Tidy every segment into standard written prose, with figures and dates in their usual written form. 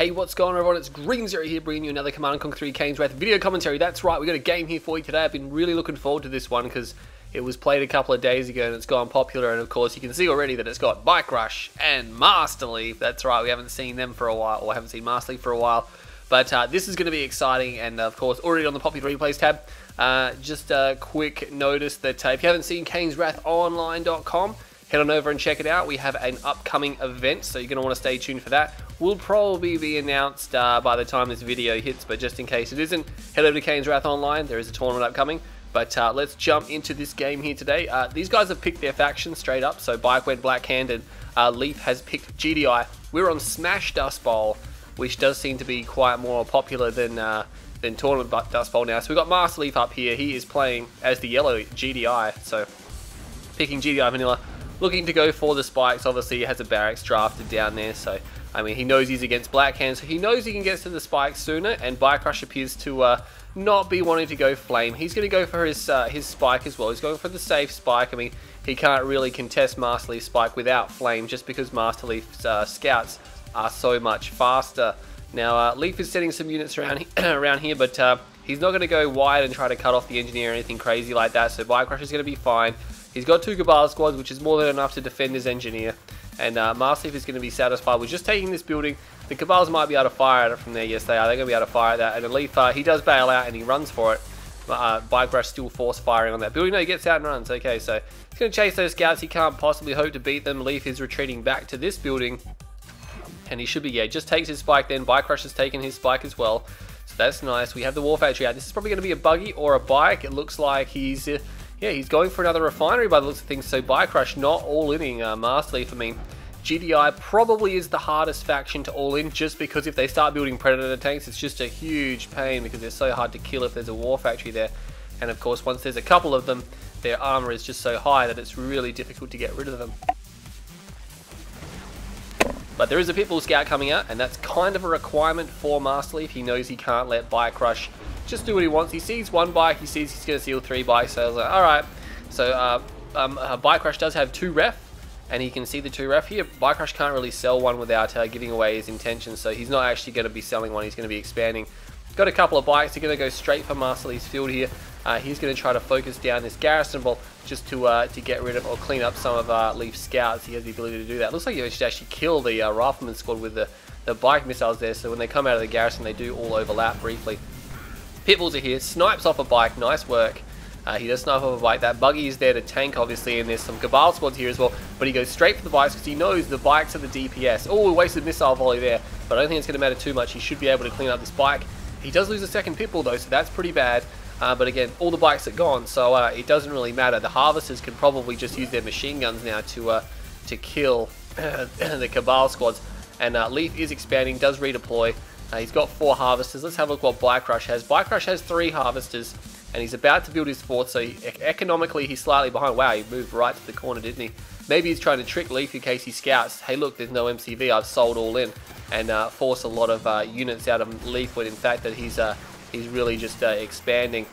Hey, what's going on, everyone? It's Green Zero here, bringing you another Command & Conquer 3 Kane's Wrath video commentary. That's right, we got a game here for you today. I've been really looking forward to this one because it was played a couple of days ago and it's gone popular, and of course you can see already that it's got Bikerush and Masterleaf. That's right, we haven't seen them for a while, or haven't seen Masterleaf for a while. But this is going to be exciting, and of course already on the popular replays tab. Just a quick notice that if you haven't seen caneswrathonline.com, head on over and check it out. We have an upcoming event, so you're going to want to stay tuned for that. Will probably be announced by the time this video hits, but just in case it isn't, head over to Kane's Wrath Online. There is a tournament upcoming. But let's jump into this game here today. These guys have picked their faction straight up. So Bike went black-handed. Leaf has picked GDI. We're on Smash Dustbowl, which does seem to be quite more popular than Tournament Dustbowl now. So we've got Masterleaf up here. He is playing as the yellow GDI. So picking GDI Vanilla. Looking to go for the spikes. Obviously, he has a barracks drafted down there. So, I mean, he knows he's against Blackhand. So he knows he can get to the spikes sooner. And Bikerush appears to not be wanting to go flame. He's going to go for his spike as well. He's going for the safe spike. I mean, he can't really contest Masterleaf's spike without flame, just because Masterleaf's scouts are so much faster. Now, Leaf is setting some units around here, but he's not going to go wide and try to cut off the engineer or anything crazy like that. So Bikerush is going to be fine. He's got 2 Cabal squads, which is more than enough to defend his engineer. And Masterleaf is going to be satisfied with just taking this building. The Cabals might be able to fire at it from there. Yes, they are. They're going to be able to fire at that. And Leaf, he does bail out and he runs for it. Bikerush still force firing on that building. No, he gets out and runs. Okay, so he's going to chase those scouts. He can't possibly hope to beat them. Leaf is retreating back to this building. And he should be, yeah, just takes his spike then. Bikerush has taken his spike as well. So that's nice. We have the War Factory out. This is probably going to be a buggy or a bike. It looks like he's... yeah, he's going for another refinery by the looks of things. So Bikerush not all-inning Masterleaf. I mean, GDI probably is the hardest faction to all-in, just because if they start building Predator tanks, it's just a huge pain because they're so hard to kill if there's a War Factory there. And of course, once there's a couple of them, their armor is just so high that it's really difficult to get rid of them. But there is a Pitbull Scout coming out, and that's kind of a requirement for Masterleaf. He knows he can't let Bikerush just do what he wants. He sees 1 bike, he sees he's going to steal 3 bikes, so I was like, alright. So Bikerush does have 2 ref, and he can see the 2 ref here. Bikerush can't really sell one without giving away his intentions, so he's not actually going to be selling one, he's going to be expanding. Got a couple of bikes, they're going to go straight for Masterleaf's field here. He's going to try to focus down this garrison ball just to get rid of or clean up some of Leaf's scouts. He has the ability to do that. Looks like he should actually kill the rifleman squad with the bike missiles there, so when they come out of the garrison they do all overlap briefly. Pitbulls are here, snipes off a bike, nice work. He does snipe off a bike. That buggy is there to tank, obviously, and there's some Cabal squads here as well. But he goes straight for the bikes because he knows the bikes are the DPS. Oh, wasted missile volley there, but I don't think it's going to matter too much. He should be able to clean up this bike. He does lose a second Pitbull though, so that's pretty bad. But again, all the bikes are gone, so it doesn't really matter. The Harvesters can probably just use their machine guns now to kill the Cabal squads. And Leaf is expanding, does redeploy. He's got 4 Harvesters. Let's have a look what Bikerush has. Bikerush has 3 Harvesters, and he's about to build his 4th, so economically he's slightly behind. Wow, he moved right to the corner, didn't he? Maybe he's trying to trick Leaf in case he scouts. Hey look, there's no MCV, I've sold all in, and force a lot of units out of Leaf, when in fact that he's really just expanding.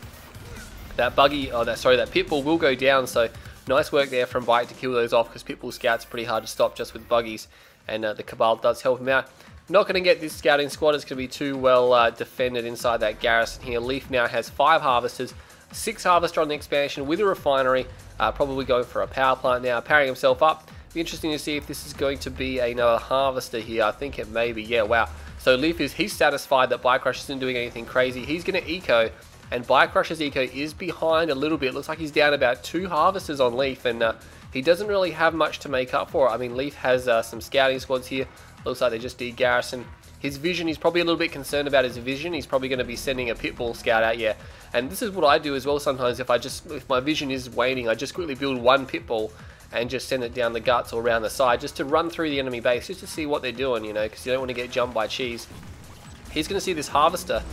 That buggy, that Pitbull will go down, so nice work there from Bike to kill those off, because Pitbull scouts are pretty hard to stop just with buggies, and the Cabal does help him out. Not going to get this scouting squad. It's going to be too well defended inside that garrison here. Leaf now has 5 Harvesters, 6 Harvester on the expansion with a refinery. Probably going for a power plant now, powering himself up. Be interesting to see if this is going to be another Harvester here. I think it may be. Yeah, wow. So Leaf he's satisfied that Bikerush isn't doing anything crazy. He's going to eco, and Bikerush's eco is behind a little bit. Looks like he's down about 2 Harvesters on Leaf, and he doesn't really have much to make up for it. I mean, Leaf has some scouting squads here. Looks like they just de-garrison. His vision, he's probably a little bit concerned about his vision. He's probably going to be sending a Pitbull scout out, yeah. And this is what I do as well sometimes. If my vision is waning, I just quickly build 1 Pitbull and just send it down the guts or around the side, just to run through the enemy base, just to see what they're doing, you know, because you don't want to get jumped by cheese. He's going to see this Harvester,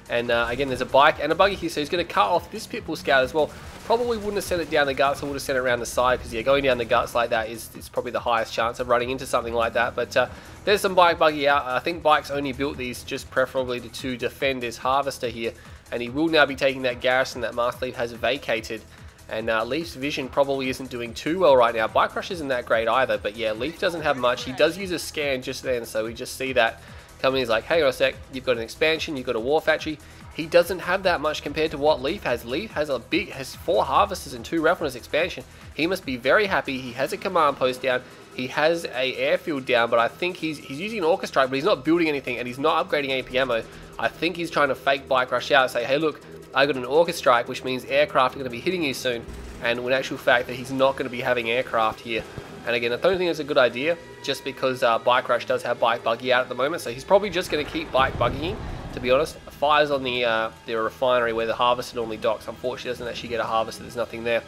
and again, there's a bike and a buggy here, so he's going to cut off this Pitbull scout as well. Probably wouldn't have sent it down the guts, or would have sent it around the side, because yeah, going down the guts like that is probably the highest chance of running into something like that. But there's some buggy out. I think Bike's only built these just preferably to defend his Harvester here, and he will now be taking that garrison that Masterleaf has vacated. And Leaf's vision probably isn't doing too well right now. Bikerush isn't that great either, but yeah, Leaf doesn't have much. He does use a scan just then, so we just see that Coming in, he's like, hang on a sec, you've got an expansion, you've got a war factory. He doesn't have that much compared to what Leaf has. Leaf has has 4 harvesters and 2 ref on his expansion. He must be very happy. He has a command post down. He has a airfield down, but I think he's using an Orca Strike, but he's not building anything, and he's not upgrading AP ammo. I think he's trying to fake Bike Rush out and say, hey look, I got an Orca Strike, which means aircraft are going to be hitting you soon. And in actual fact that he's not going to be having aircraft here. And again, I don't think it's a good idea, just because Bike Rush does have Bike Buggy out at the moment, so he's probably just going to keep Bike Buggying, to be honest. Fires on the refinery where the harvester normally docks. Unfortunately, doesn't actually get a harvester, there's nothing there.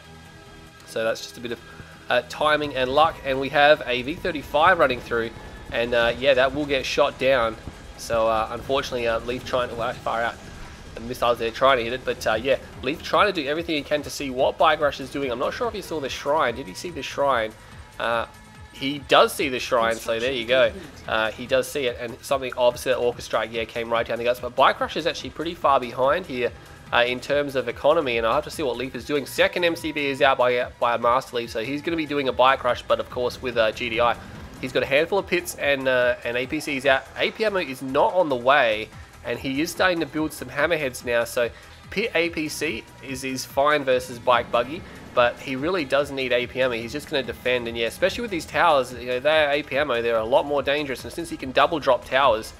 So that's just a bit of timing and luck. And we have a V35 running through, and yeah, that will get shot down. So unfortunately, Leaf trying to fire out the missiles there, trying to hit it. But yeah, Leaf trying to do everything he can to see what Bike Rush is doing. I'm not sure if he saw the shrine. Did he see the shrine? He does see the shrine, so there you go. He does see it, and something obviously that Orca Strike, yeah, came right down the guts. But Bike Rush is actually pretty far behind here in terms of economy, and I'll have to see what Leaf is doing. Second MCB is out by a Masterleaf, so he's going to be doing a Bike Rush, but of course with GDI. He's got a handful of pits and APCs out. AP ammo is not on the way, and he is starting to build some hammerheads now, so pit APC is fine versus Bike Buggy. But he really does need AP ammo. He's just going to defend, and yeah, especially with these towers, you know, they're AP ammo. They're a lot more dangerous, and since he can double drop towers,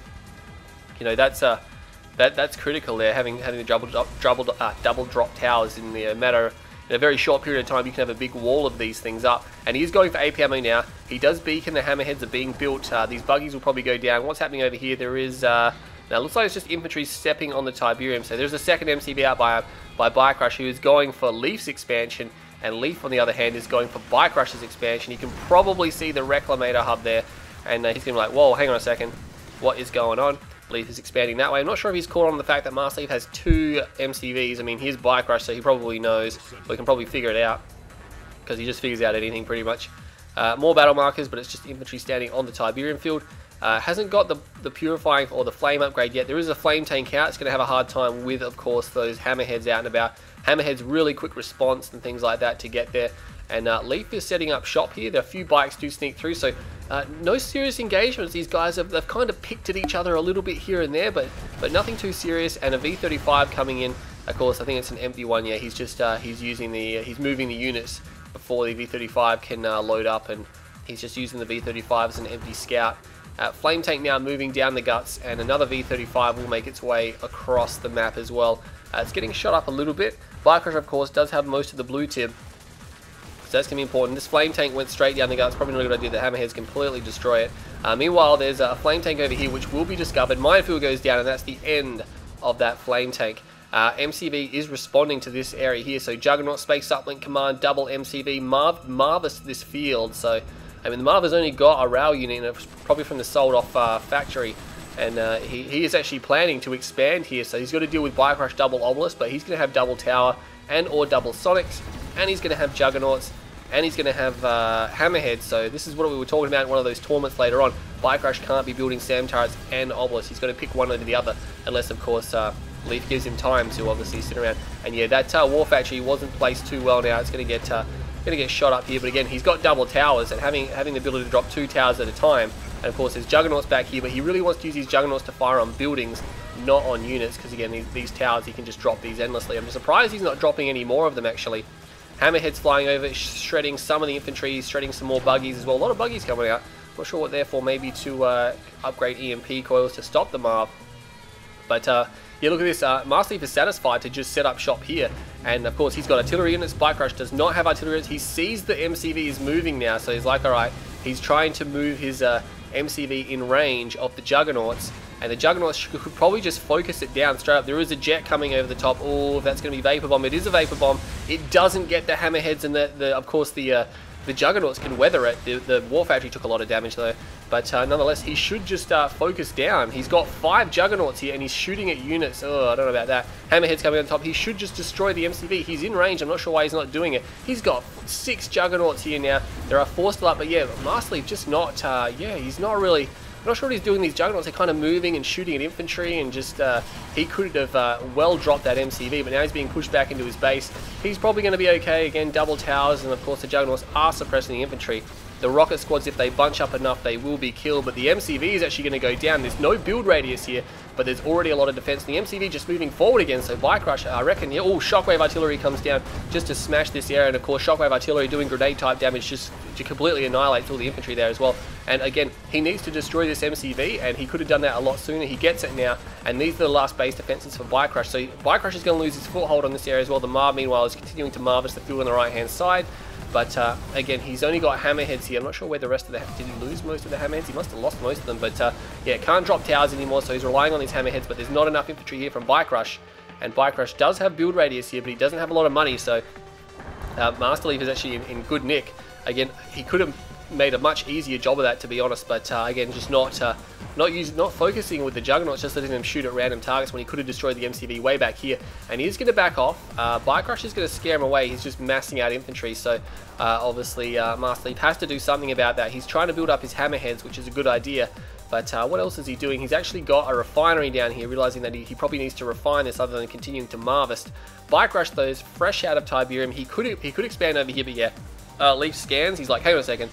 you know, that's critical there. Having the double drop towers in the matter in a very short period of time, you can have a big wall of these things up. And he's going for AP ammo now. He does beacon the hammerheads are being built. These buggies will probably go down. What's happening over here? There is now it looks like it's just infantry stepping on the Tiberium. So there's a second MCB out by Bike Rush, who is going for Leaf's expansion, and Leaf on the other hand is going for Bike Rush's expansion. You can probably see the Reclamator hub there, and he's going to be like, whoa, hang on a second, what is going on? Leaf is expanding that way. I'm not sure if he's caught on the fact that Masterleaf has 2 MCVs. I mean, he's Bike Rush, so he probably knows, we can probably figure it out, because he just figures out anything pretty much. More battle markers, but it's just infantry standing on the Tiberium field. Hasn't got the purifying or the flame upgrade yet. There is a flame tank out. It's going to have a hard time with, of course, those hammerheads out and about. Hammerheads really quick response and things like that to get there. And Leaf is setting up shop here. There are a few bikes do sneak through, so no serious engagements. These guys they've kind of picked at each other a little bit here and there, but nothing too serious. And a V35 coming in. Of course, I think it's an empty one. Yeah, he's just he's moving the units before the V35 can load up, and he's just using the V35 as an empty scout. Flame tank now moving down the guts, and another V35 will make its way across the map as well. It's getting shot up a little bit. Bike Rush, of course, does have most of the blue tib, so that's going to be important. This flame tank went straight down the guts. Probably not a good idea. The hammerheads completely destroy it. Meanwhile, there's a flame tank over here which will be discovered. Minefield goes down, and that's the end of that flame tank. MCV is responding to this area here, so Juggernaut, Space Uplink Command, double MCV, Marvis this field. So I mean, the Marva's only got a rail unit, and it's probably from the sold off factory, and he is actually planning to expand here, so he's got to deal with Bike Rush double Obelisk, but he's going to have double Tower and or double Sonics, and he's going to have Juggernauts, and he's going to have Hammerheads. So this is what we were talking about in one of those tournaments later on. Bike Rush can't be building Sam turrets and Obelisks. He's got to pick one over the other, unless of course Leaf gives him time to obviously sit around. And yeah, that War Factory wasn't placed too well now. It's going to get shot up here, but again, he's got double towers, and having the ability to drop 2 towers at a time. And of course, there's Juggernauts back here, but he really wants to use his Juggernauts to fire on buildings, not on units, because again, these towers, he can just drop these endlessly. I'm surprised he's not dropping any more of them, actually. Hammerhead's flying over, shredding some of the infantry, shredding some more buggies as well. A lot of buggies coming out. Not sure what they're for, maybe to upgrade EMP coils to stop the Marv. But yeah, look at this. Masterleaf is satisfied to just set up shop here. And of course, he's got artillery units. Bike Rush does not have artillery units. He sees the MCV is moving now, so he's like, alright, he's trying to move his MCV in range of the Juggernauts. And the Juggernauts could probably just focus it down straight up. There is a jet coming over the top. Oh, that's going to be Vapor Bomb. It is a Vapor Bomb. It doesn't get the Hammerheads, and of course the Juggernauts can weather it. The War Factory took a lot of damage though. But nonetheless, he should just focus down. He's got 5 Juggernauts here, and he's shooting at units. Oh, I don't know about that. Hammerhead's coming on top. He should just destroy the MCV. He's in range. I'm not sure why he's not doing it. He's got 6 Juggernauts here now. There are 4 still up, but yeah, Masterleaf just not, yeah, he's not really... I'm not sure what he's doing. These Juggernauts are kind of moving and shooting at infantry, and just he could have well dropped that MCV, but now he's being pushed back into his base. He's probably going to be okay. Again, double towers, and of course the Juggernauts are suppressing the infantry. The rocket squads, if they bunch up enough, they will be killed, but the MCV is actually going to go down. There's no build radius here, but there's already a lot of defense. The MCV just moving forward again, so bikerush, I reckon, yeah, oh, shockwave artillery comes down just to smash this area, and of course shockwave artillery doing grenade type damage just to completely annihilate all the infantry there as well. And again, he needs to destroy this MCV, and he could have done that a lot sooner. He gets it now, and these are the last base defenses for bikerush. So bikerush is going to lose his foothold on this area as well. The Marv, meanwhile, is continuing to harvest the field on the right hand side. But again, he's only got hammerheads here. I'm not sure where the rest of the... Did he lose most of the hammerheads? He must have lost most of them. But yeah, can't drop towers anymore, so he's relying on these hammerheads. But there's not enough infantry here from bikerush. And bikerush does have build radius here, but he doesn't have a lot of money. So Masterleaf is actually in good nick. Again, he could have made a much easier job of that, to be honest. But again, just not focusing with the juggernauts, just letting them shoot at random targets when he could have destroyed the MCV way back here. And he's going to back off. bikerush is going to scare him away. He's just massing out infantry, so obviously Masterleaf has to do something about that. He's trying to build up his hammerheads, which is a good idea. But what else is he doing? He's actually got a refinery down here, realizing that he probably needs to refine this other than continuing to harvest. bikerush, though, is fresh out of Tiberium. He could expand over here, but yeah, Leaf scans. He's like, hang on a second.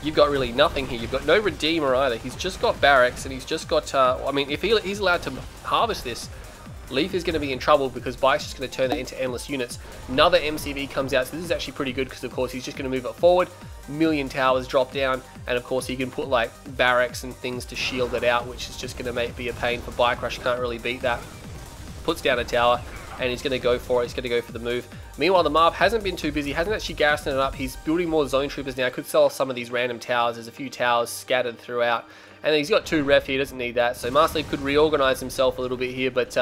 You've got really nothing here. You've got no Redeemer either. He's just got barracks, and he's just got... I mean, if he's allowed to harvest this, Leaf is going to be in trouble, because Bike's just going to turn that into endless units. Another MCV comes out, so this is actually pretty good, because of course he's just going to move it forward. Million towers drop down, and of course he can put like barracks and things to shield it out, which is just going to be a pain for bikerush. Can't really beat that. Puts down a tower, and he's going to go for it. He's going to go for the move. Meanwhile, the Marv hasn't been too busy, hasn't actually garrisoned it up. He's building more zone troopers now. Could sell off some of these random towers. There's a few towers scattered throughout. And he's got 2 ref here, doesn't need that. So Masterleaf could reorganize himself a little bit here, but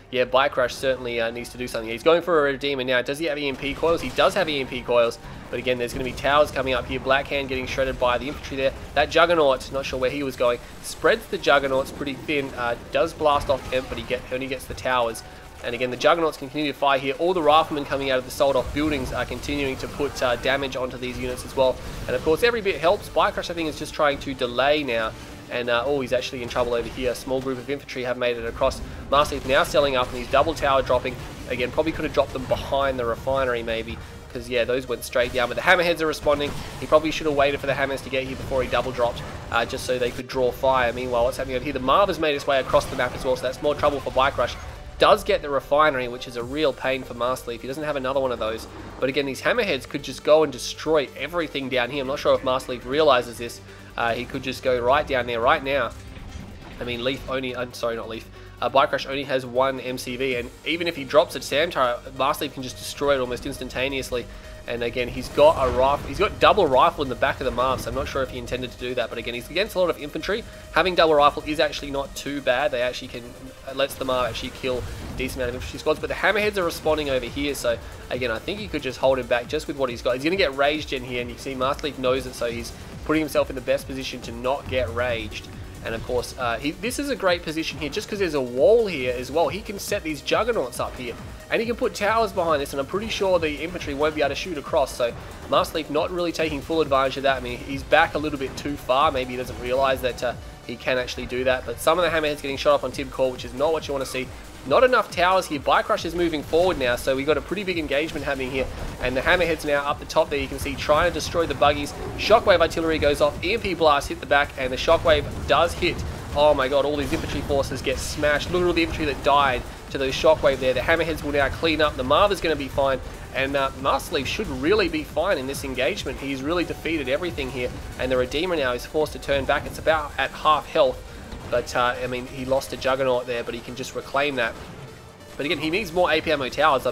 yeah, bikerush certainly needs to do something. He's going for a Redeemer now. Does he have EMP coils? He does have EMP coils, but again, there's going to be towers coming up here. Blackhand getting shredded by the infantry there. That Juggernaut, not sure where he was going, spreads the Juggernauts pretty thin. Does blast off Imp, but he only gets the towers. And again, the Juggernauts continue to fire here. All the riflemen coming out of the sold-off buildings are continuing to put damage onto these units as well. And of course, every bit helps. bikerush, I think, is just trying to delay now. And oh, he's actually in trouble over here. A small group of infantry have made it across. Masterleaf now selling up, and he's double tower dropping. Again, probably could have dropped them behind the refinery maybe, because yeah, those went straight down. But the hammerheads are responding. He probably should have waited for the hammers to get here before he double dropped, just so they could draw fire. Meanwhile, what's happening over here? The Marv has made its way across the map as well, so that's more trouble for bikerush. Does get the refinery, which is a real pain for Masterleaf. He doesn't have another one of those. But again, these hammerheads could just go and destroy everything down here. I'm not sure if Masterleaf realizes this. He could just go right down there right now. I mean, Leaf only... sorry, not Leaf. bikerush only has 1 MCV, and even if he drops a SAM turret, Masterleaf can just destroy it almost instantaneously. And again, he's got a rifle. He's got double rifle in the back of the Marv, so I'm not sure if he intended to do that. But again, he's against a lot of infantry. Having double rifle is actually not too bad. They actually can... lets the Marv actually kill a decent amount of infantry squads. But the hammerheads are responding over here, so again, I think he could just hold him back just with what he's got. He's going to get raged in here, and you see Masterleaf knows it, so he's putting himself in the best position to not get raged. And of course, this is a great position here, just because there's a wall here as well. He can set these juggernauts up here, and he can put towers behind this, and I'm pretty sure the infantry won't be able to shoot across. So Masterleaf not really taking full advantage of that. I mean, he's back a little bit too far. Maybe he doesn't realize that he can actually do that. But some of the hammerheads getting shot up on Tib Core, which is not what you want to see. Not enough towers here. bikerush is moving forward now, so we got a pretty big engagement happening here. And the hammerheads now up the top there, you can see, trying to destroy the buggies. Shockwave artillery goes off, EMP blast hit the back, and the shockwave does hit. Oh my god, all these infantry forces get smashed. Look at all the infantry that died to those shockwave there. The hammerheads will now clean up. The Marv is going to be fine, and Masterleaf should really be fine in this engagement. He's really defeated everything here, and the Redeemer now is forced to turn back. It's about at half health. But, I mean, he lost a Juggernaut there, but he can just reclaim that. But again, he needs more AP ammo towers.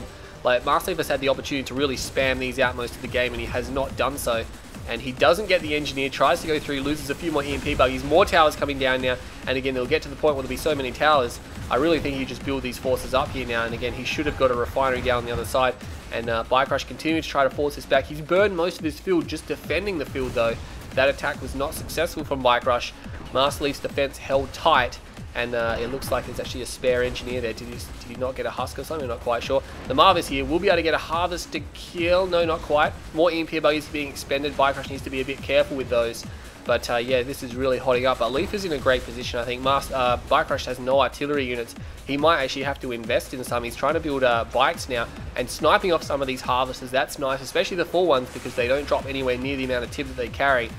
Like, Masterleaf has had the opportunity to really spam these out most of the game, and he has not done so. And he doesn't get the engineer, tries to go through, loses a few more EMP buggies, more towers coming down now. And again, they'll get to the point where there'll be so many towers. I really think he just build these forces up here now. And again, he should have got a refinery down on the other side. And bikerush continues to try to force this back. He's burned most of his field just defending the field, though. That attack was not successful from bikerush. Masterleaf's defense held tight, and it looks like there's actually a spare engineer there. Did he not get a husk or something? I'm not quite sure. The Marv is here. We'll be able to get a harvest to kill. No, not quite. More EMP buggies being expended. bikerush needs to be a bit careful with those. But yeah, this is really hotting up. Leaf is in a great position, I think. bikerush has no artillery units. He might actually have to invest in some. He's trying to build bikes now, and sniping off some of these harvesters. That's nice, especially the full ones, because they don't drop anywhere near the amount of tib that they carry.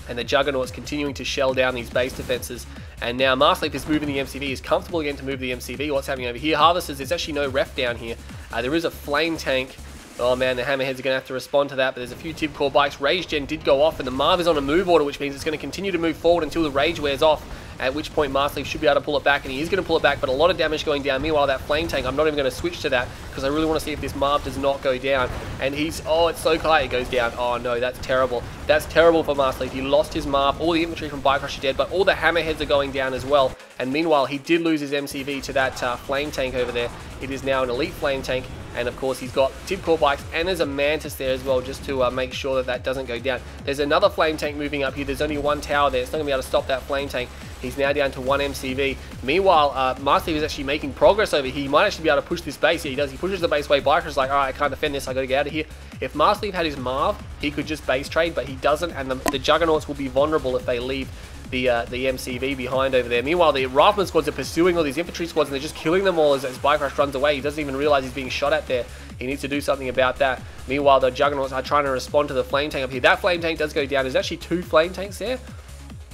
And the Juggernaut's continuing to shell down these base defenses. And now Masterleaf is moving the MCV. He's comfortable again to move the MCV. What's happening over here? Harvesters, there's actually no ref down here. There is a flame tank. Oh man, the Hammerheads are going to have to respond to that, but there's a few Tib Core bikes. Rage Gen did go off, and the Marv is on a move order, which means it's going to continue to move forward until the Rage wears off, at which point Masterleaf should be able to pull it back, and he is going to pull it back, but a lot of damage going down. Meanwhile, that Flame Tank, I'm not even going to switch to that, because I really want to see if this Marv does not go down. And he's, oh, it's so tight, it goes down. Oh no, that's terrible. That's terrible for Masterleaf. He lost his Marv, all the infantry from Bikerush are dead, but all the Hammerheads are going down as well. And meanwhile, he did lose his MCV to that Flame Tank over there. It is now an Elite Flame Tank. And of course he's got Tib Core bikes, and there's a Mantis there as well, just to make sure that that doesn't go down. There's another Flame Tank moving up here. There's only one tower there. It's not going to be able to stop that Flame Tank. He's now down to one MCV. Meanwhile, Masterleaf is actually making progress over here. He might actually be able to push this base. Yeah, he does. He pushes the base way. Bikerush like, alright, I can't defend this. I got to get out of here. If Masterleaf had his Marv, he could just base trade, but he doesn't, and the Juggernauts will be vulnerable if they leave the MCV behind over there. Meanwhile, the Rifleman squads are pursuing all these infantry squads, and they're just killing them all as Bikerush runs away. He doesn't even realize he's being shot at there. He needs to do something about that. Meanwhile, the Juggernauts are trying to respond to the Flame Tank up here. That Flame Tank does go down. There's actually two Flame Tanks there.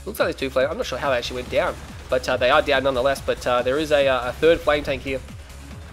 Looks like there's two Flame. I'm not sure how they actually went down, but they are down nonetheless. But there is a third Flame Tank here,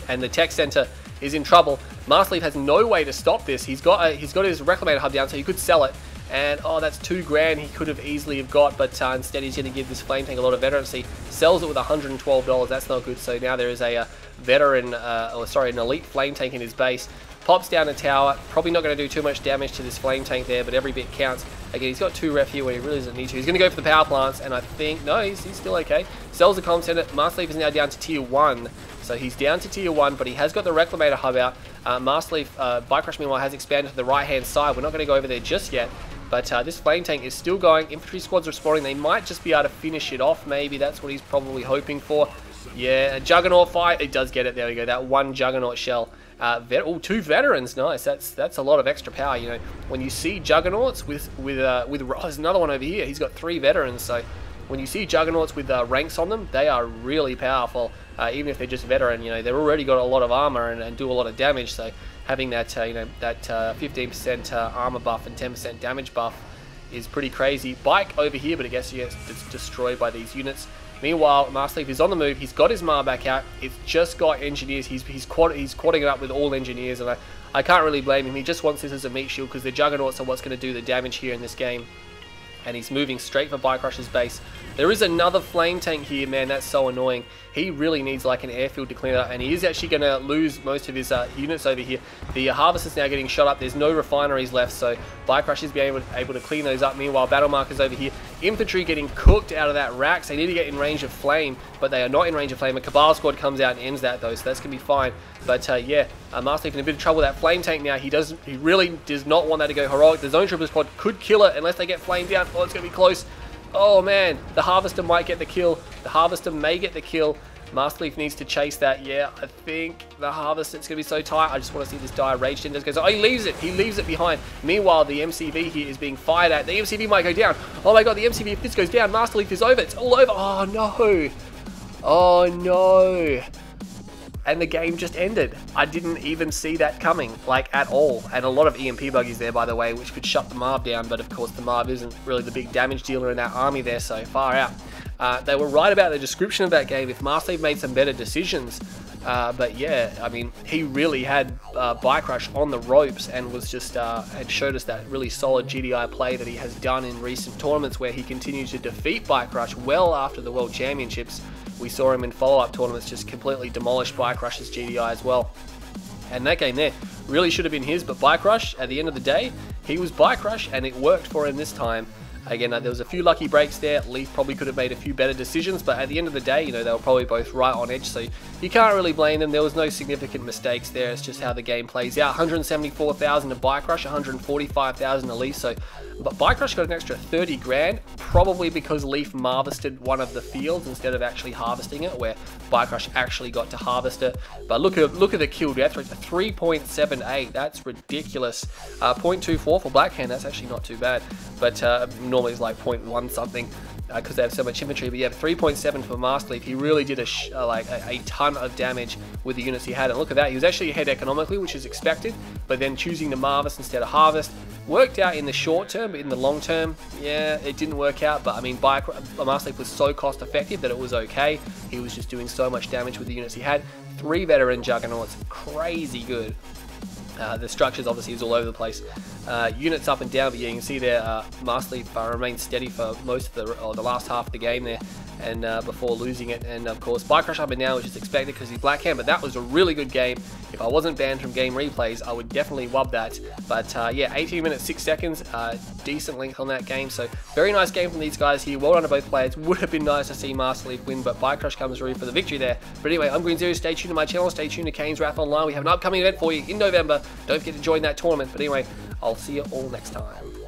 and the Tech Center is in trouble. Masterleaf has no way to stop this. He's got his Reclamator hub down, so he could sell it. And oh, that's $2,000 he could have easily have got, but instead he's going to give this Flame Tank a lot of veterancy. Sells it with $112. That's not good. So now there is a an Elite Flame Tank in his base. Pops down a tower. Probably not going to do too much damage to this Flame Tank there, but every bit counts. Again, he's got two ref here when he really doesn't need to. He's going to go for the power plants, and I think no, he's still okay. Sells the comm center. Masterleaf is now down to tier 1. So he's down to tier 1, but he has got the Reclamator hub out. Masterleaf, Bikerush meanwhile has expanded to the right hand side. We're not going to go over there just yet. But this Flame Tank is still going. Infantry squads are spawning. They might just be able to finish it off, maybe. That's what he's probably hoping for. Yeah, a Juggernaut fight. It does get it. There we go. That one Juggernaut shell. Two veterans. Nice. That's a lot of extra power. You know, when you see Juggernauts with there's another one over here. He's got 3 veterans. So when you see Juggernauts with ranks on them, they are really powerful. Even if they're just veteran, you know, they've already got a lot of armor and do a lot of damage. So having that, 15% armor buff and 10% damage buff is pretty crazy. Bike over here, but I guess he gets destroyed by these units. Meanwhile, Masterleaf is on the move. He's got his Mar back out. It's just got engineers. He's quadding it up with all engineers, and I can't really blame him. He just wants this as a meat shield because the Juggernauts are what's going to do the damage here in this game. And he's moving straight for Bikerush's base. There is another Flame Tank here, man. That's so annoying. He really needs like an airfield to clean it up, and he is actually going to lose most of his units over here. The Harvester's now getting shot up. There's no refineries left, so Bikerush is being able to clean those up. Meanwhile, Battle Marker's over here. Infantry getting cooked out of that racks. They need to get in range of flame, but they are not in range of flame. A Cabal squad comes out and ends that though, so that's going to be fine. But yeah, Masterleaf in a bit of trouble with that Flame Tank now. He really does not want that to go heroic. The Zone Trooper squad could kill it unless they get flamed down. Oh, it's going to be close. Oh man, the Harvester might get the kill. The Harvester may get the kill. Masterleaf needs to chase that. Yeah, I think the Harvester, it's going to be so tight. I just want to see this die. Rage Gen just goes, oh, he leaves it. He leaves it behind. Meanwhile, the MCV here is being fired at. The MCV might go down. Oh my god, the MCV, if this goes down, Masterleaf is over. It's all over. Oh no. Oh no. And the game just ended. I didn't even see that coming, like, at all. And a lot of EMP buggies there, by the way, which could shut the Marv down, but of course the Marv isn't really the big damage dealer in that army there, so far out. They were right about the description of that game if Masterleaf made some better decisions. But yeah, I mean, he really had Bikerush on the ropes and was just had showed us that really solid GDI play that he has done in recent tournaments where he continued to defeat Bikerush well after the World Championships. We saw him in follow-up tournaments just completely demolish Bikerush's GDI as well. And that game there really should have been his, but Bikerush, at the end of the day, he was Bikerush and it worked for him this time. Again, there was a few lucky breaks there. Leaf probably could have made a few better decisions, but at the end of the day, you know, they were probably both right on edge, so you can't really blame them. There was no significant mistakes there. It's just how the game plays out. 174,000 to Bikerush, 145,000 to Leaf, so but Bikerush got an extra 30 grand, probably because Leaf harvested one of the fields instead of actually harvesting it, where Bikerush actually got to harvest it. But look at the kill death rate, 3.78. That's ridiculous. 0.24 for Black Hand. That's actually not too bad, but normally it's like 0.1 something. because they have so much infantry. But yeah, 3.7 for Masterleaf. He really did a ton of damage with the units he had. And look at that, he was actually ahead economically, which is expected. But then choosing to Marvest instead of Harvest worked out in the short term, but in the long term, yeah, it didn't work out. But I mean, Masterleaf was so cost effective that it was okay. He was just doing so much damage with the units he had. 3 veteran Juggernauts, crazy good. The structures obviously is all over the place. Units up and down, but yeah, you can see there Masterleaf remained steady for most of the last half of the game there, and before losing it. And of course, bikerush up and down, which is expected because he's Blackhand, but that was a really good game. If I wasn't banned from game replays, I would definitely wub that. But yeah, 18 minutes 6 seconds, decent length on that game. So very nice game from these guys here. Well done to both players. Would have been nice to see Masterleaf win, but bikerush comes through for the victory there. But anyway, I'm Green Zero. Stay tuned to my channel. Stay tuned to Kane's Wrath Online. We have an upcoming event for you in November. Don't forget to join that tournament. But anyway, I'll see you all next time.